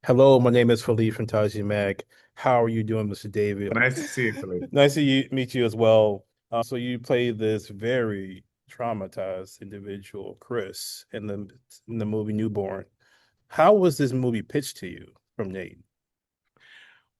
Hello, my name is Philippe from Taji Mag. How are you doing, Mr. David? Nice to see you, Philippe. Nice to meet you as well. So you play this very traumatized individual, Chris, in the movie Newborn. How was this movie pitched to you from Nate?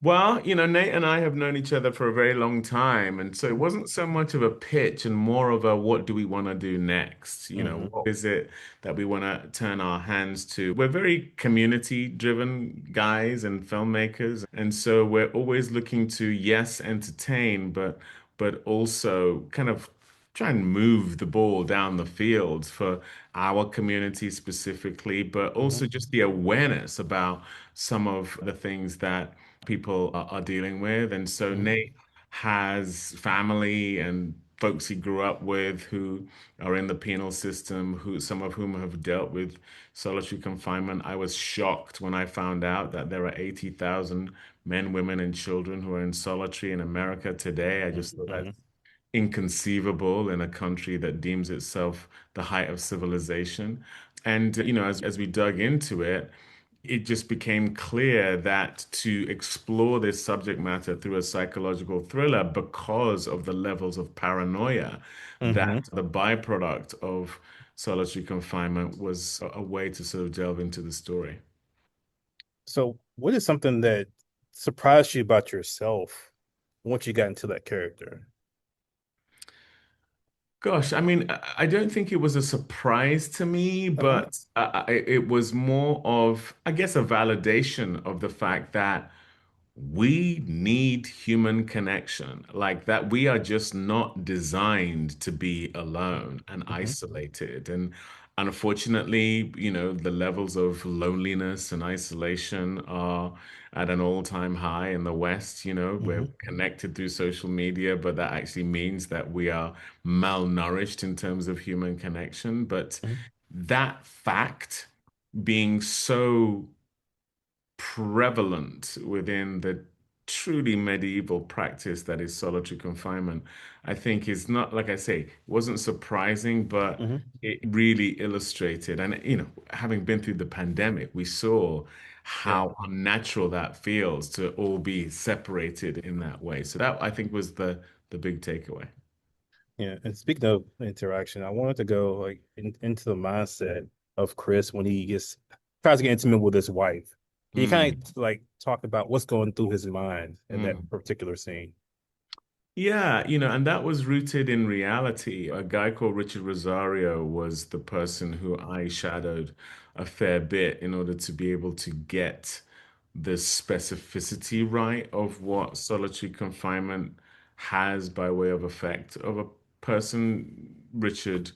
Well, Nate and I have known each other for a very long time. And so it wasn't so much of a pitch and more of a what do we want to do next? Hmm. What is it that we want to turn our hands to? We're very community-driven guys and filmmakers. And so we're always looking to, yes, entertain, but also kind of try and move the ball down the field for our community specifically, but also Hmm. just the awareness about some of the things that people are dealing with. And so Hmm. Nate has family and folks he grew up with who are in the penal system, who some of whom have dealt with solitary confinement. I was shocked when I found out that there are 80,000 men, women, and children who are in solitary in America today. I just thought Hmm. that's inconceivable in a country that deems itself the height of civilization. And, as we dug into it, it just became clear that to explore this subject matter through a psychological thriller because of the levels of paranoia Hmm. that the byproduct of solitary confinement was a way to sort of delve into the story. So what is something that surprised you about yourself once you got into that character? Gosh, I mean, I don't think it was a surprise to me, Uh-huh. but it was more of, I guess, a validation of the fact that we need human connection, like that we are just not designed to be alone and Hmm. isolated. And unfortunately, the levels of loneliness and isolation are at an all-time high in the West. We're Hmm. connected through social media, but that actually means that we are malnourished in terms of human connection. But Hmm. that fact being so prevalent within the truly medieval practice that is solitary confinement, I think is not, like I say, it wasn't surprising, but Hmm. it really illustrated. And, having been through the pandemic, we saw Yeah. how unnatural that feels to all be separated in that way. So that I think was the big takeaway. Yeah, and speaking of interaction, I wanted to go like into the mindset of Chris when he gets tries to get intimate with his wife. Can you kind Mm, of like talk about what's going through his mind in that mm. particular scene? Yeah, and that was rooted in reality. A guy called Richard Rosario was the person who I shadowed a fair bit in order to be able to get the specificity right of what solitary confinement has by way of effect of a person. Richard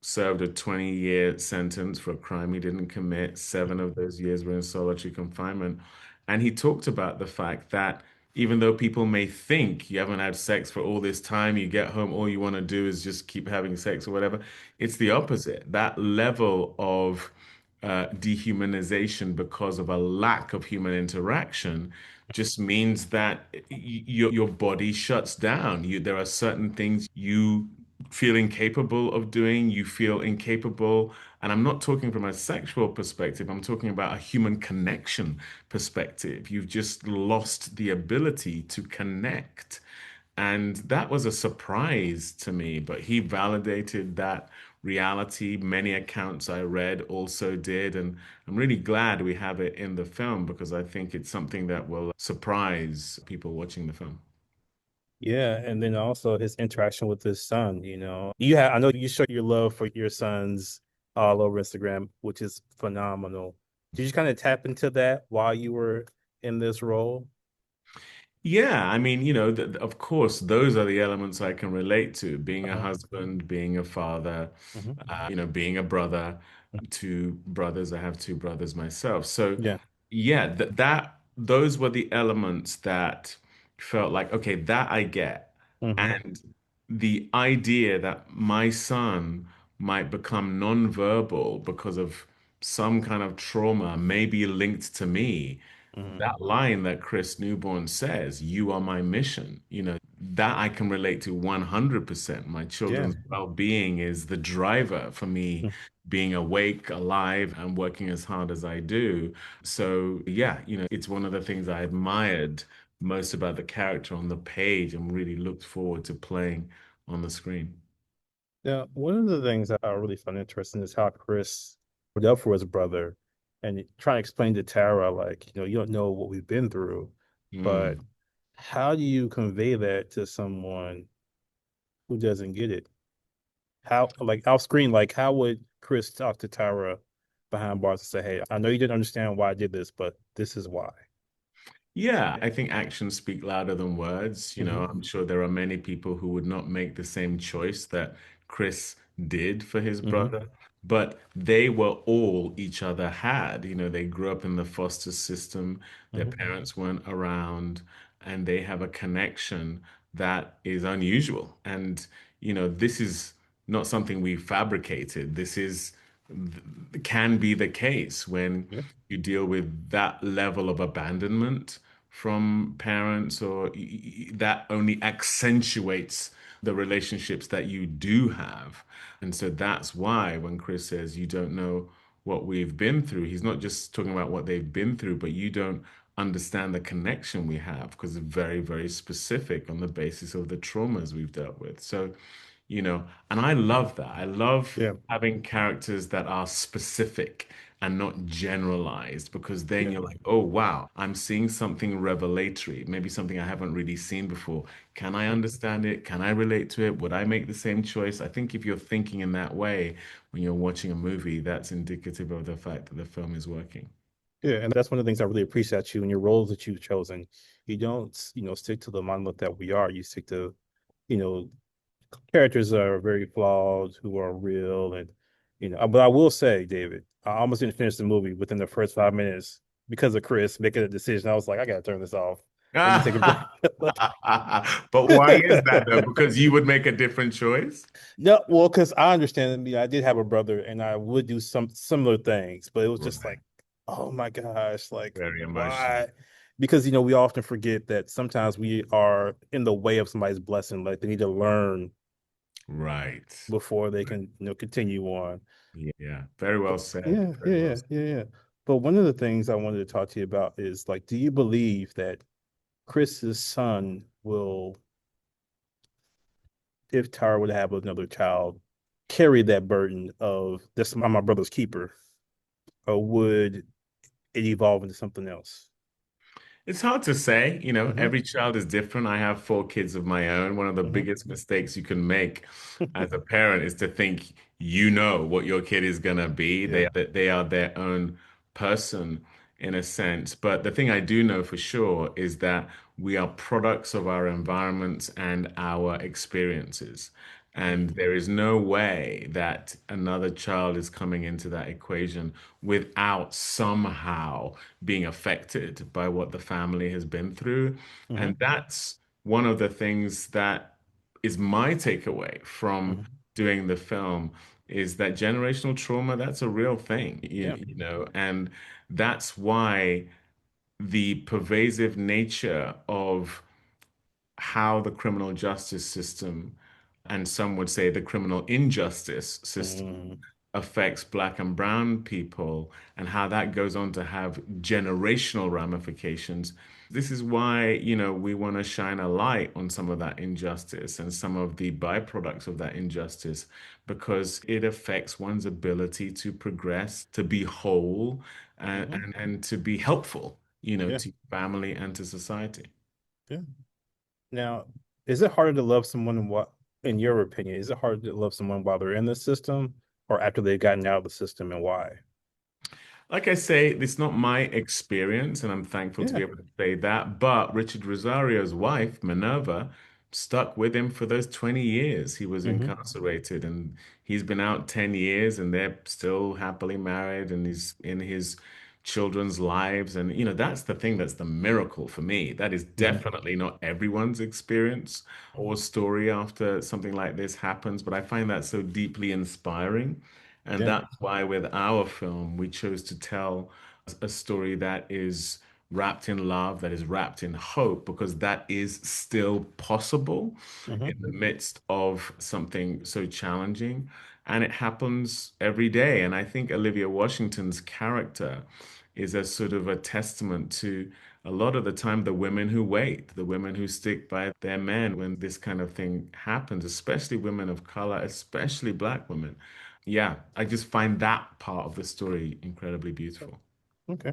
served a 20-year sentence for a crime he didn't commit. 7 of those years were in solitary confinement. And he talked about the fact that even though people may think you haven't had sex for all this time, you get home, all you want to do is just keep having sex or whatever, it's the opposite. That level of dehumanization because of a lack of human interaction just means that your body shuts down. There are certain things you feel incapable of doing, you feel incapable. And I'm not talking from a sexual perspective, I'm talking about a human connection perspective. You've just lost the ability to connect. And that was a surprise to me, but he validated that reality. Many accounts I read also did. And I'm really glad we have it in the film because I think it's something that will surprise people watching the film. Yeah, and then also his interaction with his son, You have I know you show your love for your sons all over Instagram, which is phenomenal. Did you kind of tap into that while you were in this role? Yeah, I mean, of course, those are the elements I can relate to, being a Uh-huh. husband, being a father, Hmm. being a brother, two brothers. I have two brothers myself. So, Yeah. yeah, those were the elements that felt like, okay, that I get. Hmm. And the idea that my son might become nonverbal because of some kind of trauma may be linked to me, Hmm. that line that Chris Newborn says, "You are my mission," that I can relate to 100%. My Yeah. children's well-being is the driver for me being awake, alive, and working as hard as I do. So, yeah, it's one of the things I admired most about the character on the page and really looked forward to playing on the screen. Now, one of the things that I really find interesting is how Chris would up for his brother and trying to explain to Tara, like, you don't know what we've been through, but Mm. how do you convey that to someone who doesn't get it? How, like, off screen, like, how would Chris talk to Tara behind bars and say, hey, I know you didn't understand why I did this, but this is why? Yeah, I think actions speak louder than words. Hmm. I'm sure there are many people who would not make the same choice that Chris did for his Hmm. brother, but they were all each other had. They grew up in the foster system, their Hmm. parents weren't around, and they have a connection that is unusual. And, this is not something we fabricated. This is can be the case when Yeah. you deal with that level of abandonment from parents, or that only accentuates the relationships that you do have. And so that's why when Chris says you don't know what we've been through, he's not just talking about what they've been through, but you don't understand the connection we have because it's very, very specific on the basis of the traumas we've dealt with. So, and I love that. I love Yeah. having characters that are specific and not generalized, because then Yeah. you're like, oh, wow, I'm seeing something revelatory, maybe something I haven't really seen before. Can I understand it? Can I relate to it? Would I make the same choice? I think if you're thinking in that way when you're watching a movie, that's indicative of the fact that the film is working. Yeah, and that's one of the things I really appreciate you and your roles that you've chosen. You don't, stick to the monolith that we are. You stick to, you know, characters that are very flawed, who are real, and But I will say, David, I almost didn't finish the movie within the first 5 minutes because of Chris making a decision. I was like, I gotta turn this off. Let me take a break. But why is that though? Because you would make a different choice? No, well, because I understand. I did have a brother, and I would do some similar things, but it was just Right. like, oh my gosh, like Very emotional. why? Because we often forget that sometimes we are in the way of somebody's blessing. Like they need to learn Right. before they can, continue on. Yeah. Very well But said. yeah, Very yeah, well yeah, said. yeah, yeah. But one of the things I wanted to talk to you about is like, do you believe that Chris's son will, if Tara would have another child, carry that burden of this? I'm my brother's keeper, or would it evolve into something else? It's hard to say. Hmm. Every child is different. I have four kids of my own. One of the Hmm. biggest mistakes you can make as a parent is to think you know what your kid is gonna be. Yeah. They are their own person in a sense. But the thing I do know for sure is that we are products of our environments and our experiences. And Hmm. there is no way that another child is coming into that equation without somehow being affected by what the family has been through. And Hmm. that's one of the things that is my takeaway from Hmm. doing the film, is that generational trauma, that's a real thing, Yeah. and that's why the pervasive nature of how the criminal justice system, and some would say the criminal injustice system, Hmm. affects Black and Brown people, and how that goes on to have generational ramifications. This is why, we want to shine a light on some of that injustice and some of the byproducts of that injustice, because it affects one's ability to progress, to be whole, and, Hmm. and to be helpful, Yeah. to family and to society. Yeah. Now, is it harder to love someone what, in your opinion, is it harder to love someone while they're in the system or after they've gotten out of the system, and why? Like I say, it's not my experience, and I'm thankful to be Yeah. able to say that. But Richard Rosario's wife, Minerva, stuck with him for those 20 years. He was Hmm. incarcerated, and he's been out 10 years, and they're still happily married, and he's in his children's lives. And, that's the thing that's the miracle for me. That is Hmm. definitely not everyone's experience or story after something like this happens, but I find that so deeply inspiring. And Yeah. that's why with our film, we chose to tell a story that is wrapped in love, that is wrapped in hope, because that is still possible Hmm. in the midst of something so challenging. And it happens every day. And I think Olivia Washington's character is a sort of a testament to a lot of the time the women who wait, the women who stick by their men when this kind of thing happens, especially women of color, especially Black women. Yeah, I just find that part of the story incredibly beautiful. Okay.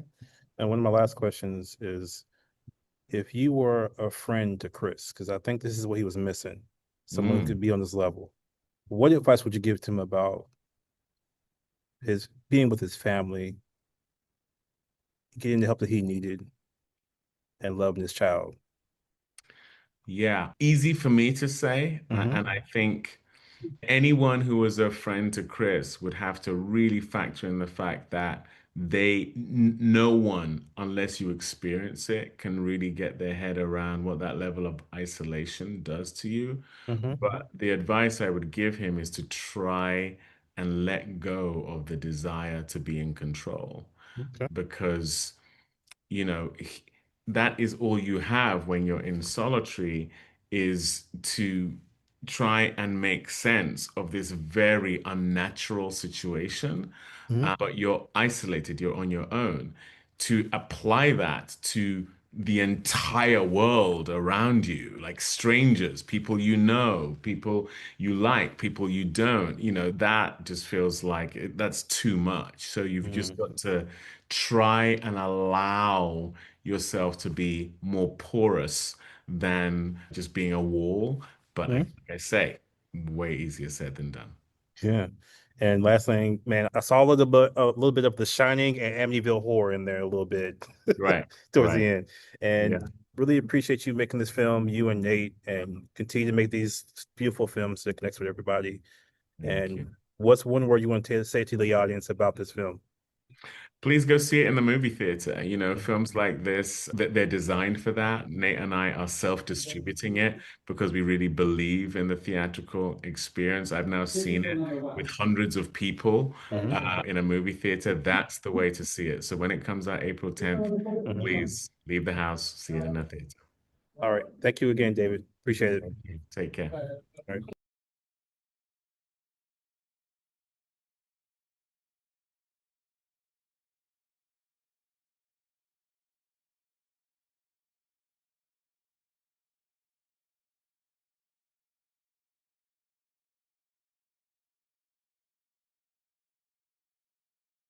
And one of my last questions is if you were a friend to Chris, because I think this is what he was missing, someone who Mm. could be on this level, what advice would you give to him about his being with his family, getting the help that he needed, and loving his child? Yeah, easy for me to say. And Hmm. I think anyone who was a friend to Chris would have to really factor in the fact that no one, unless you experience it, can really get their head around what that level of isolation does to you. Hmm. But the advice I would give him is to try and let go of the desire to be in control Okay. because you know, that is all you have when you're in solitary is to try and make sense of this very unnatural situation. Hmm. But you're isolated, you're on your own. To apply that to the entire world around you, like strangers, people you know, people you like, people you don't, that just feels like that's too much. So you've just got to try and allow yourself to be more porous than just being a wall. But Hmm. like I say, way easier said than done. Yeah. And last thing, man, I saw a little bit of The Shining and Amityville Horror in there a little bit Right, towards the right. end. And Yeah, really appreciate you making this film, you and Nate, and continue to make these beautiful films that connects with everybody. thank And you. what's one word you want to say to the audience about this film? Please go see it in the movie theater. Films like this, that they're designed for that. Nate and I are self-distributing it because we really believe in the theatrical experience. I've now seen it with hundreds of people Mhm. in a movie theater. That's the way to see it. So when it comes out April 10th, Mhm. please leave the house, see it in a theater. All right. Thank you again, David. Appreciate it. Thank you. Take care. All right.